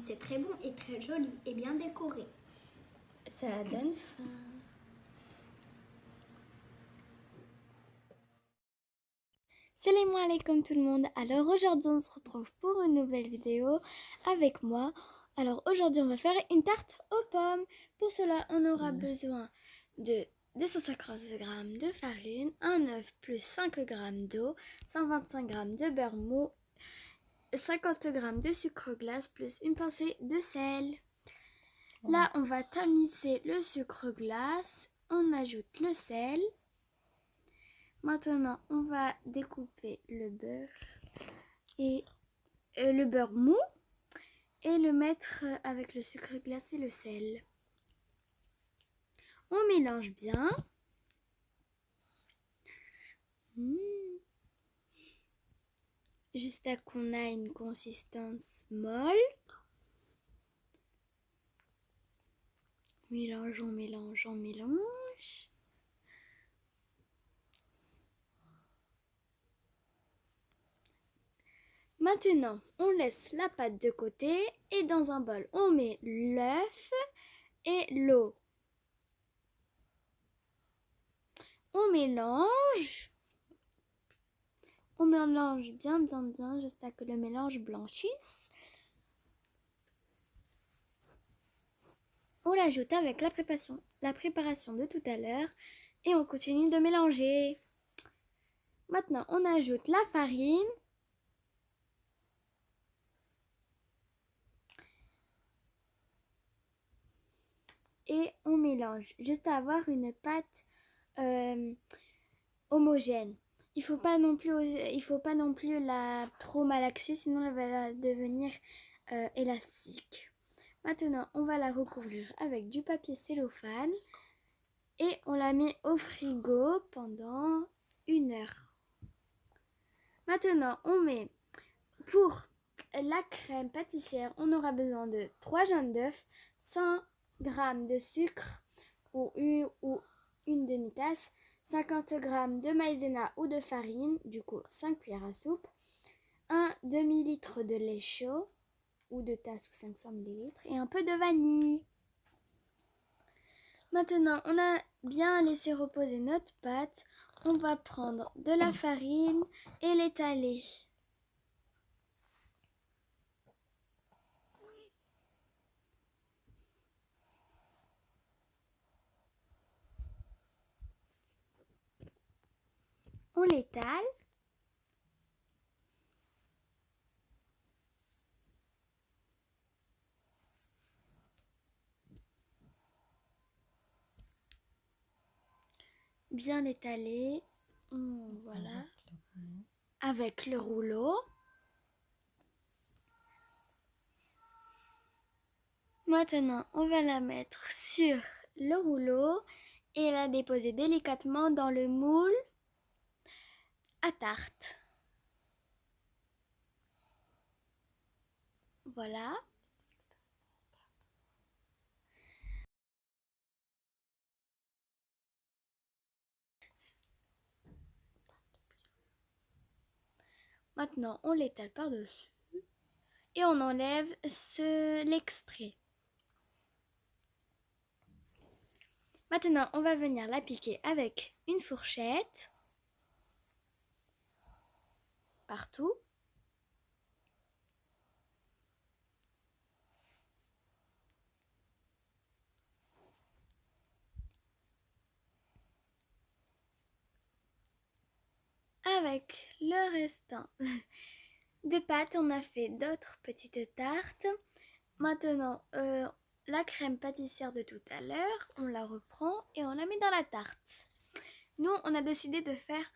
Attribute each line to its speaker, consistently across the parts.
Speaker 1: C'est très bon et très joli et bien décoré.
Speaker 2: Ça donne faim. Salam alaikum tout le monde. Alors aujourd'hui on se retrouve pour une nouvelle vidéo avec moi. Alors aujourd'hui on va faire une tarte aux pommes. Pour cela on aura besoin de 250 g de farine, un œuf plus 5 g d'eau, 125 g de beurre mou, 50 g de sucre glace plus une pincée de sel. Là on va tamiser le sucre glace, on ajoute le sel. Maintenant, on va découper le beurre et le beurre mou et le mettre avec le sucre glace et le sel. On mélange bien. Jusqu'à qu'on a une consistance molle. Mélange, on mélange, on mélange. Maintenant, on laisse la pâte de côté et dans un bol, on met l'œuf et l'eau. On mélange. On mélange bien jusqu'à que le mélange blanchisse. On l'ajoute avec la préparation de tout à l'heure et on continue de mélanger. Maintenant, on ajoute la farine. Et on mélange jusqu'à avoir une pâte homogène. Il faut pas non plus la trop malaxer, sinon elle va devenir élastique. Maintenant, on va la recouvrir avec du papier cellophane et on la met au frigo pendant 1 heure. Maintenant, on met pour la crème pâtissière, on aura besoin de 3 jaunes d'œufs, 100 g de sucre ou une demi-tasse, 50 g de maïzena ou de farine, du coup 5 cuillères à soupe, un demi-litre de lait chaud ou de tasse ou 500 ml et un peu de vanille. Maintenant, on a bien laissé reposer notre pâte. On va prendre de la farine et l'étaler. On l'étale. Bien l'étaler. Voilà. Avec le rouleau. Maintenant, on va la mettre sur le rouleau et la déposer délicatement dans le moule à tarte. Voilà. Maintenant, on l'étale par-dessus et on enlève l'extrait. Maintenant, on va venir la piquer avec une fourchette partout. Avec le restant de pâte, on a fait d'autres petites tartes. Maintenant, la crème pâtissière de tout à l'heure, on la reprend et on la met dans la tarte. Nous, on a décidé de faire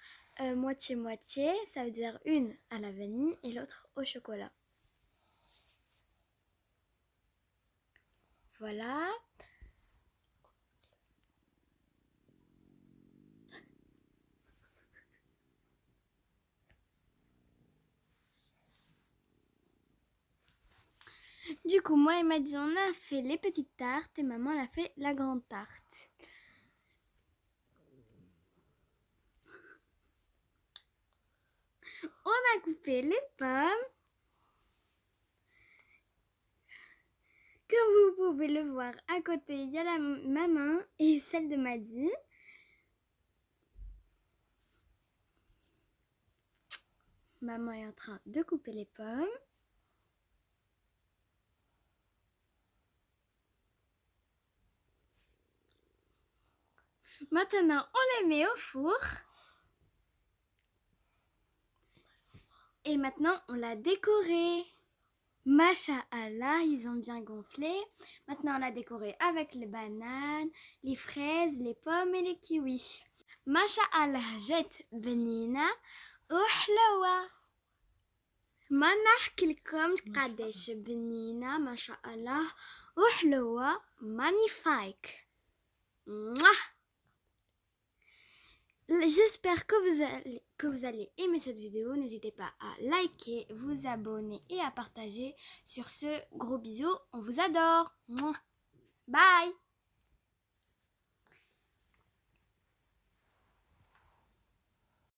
Speaker 2: moitié-moitié, ça veut dire une à la vanille et l'autre au chocolat. Voilà. Du coup, moi et Maddy, on a fait les petites tartes et maman elle a fait la grande tarte. On a coupé les pommes. pouvez le voir à côté, il y a ma main et celle de Maddy. Maman est en train de couper les pommes. Maintenant, on les met au four. Et maintenant, on l'a décoré. Masha'Allah, ils ont bien gonflé. Maintenant, on l'a décoré avec les bananes, les fraises, les pommes et les kiwis. Masha'Allah, جت بنينة وحلوة. ما نحكي لكم قديش بنينة ما شاء الله وحلوة. Magnifique. J'espère que vous allez aimer cette vidéo. N'hésitez pas à liker, vous abonner et à partager. Sur ce, gros bisous. On vous adore. Bye.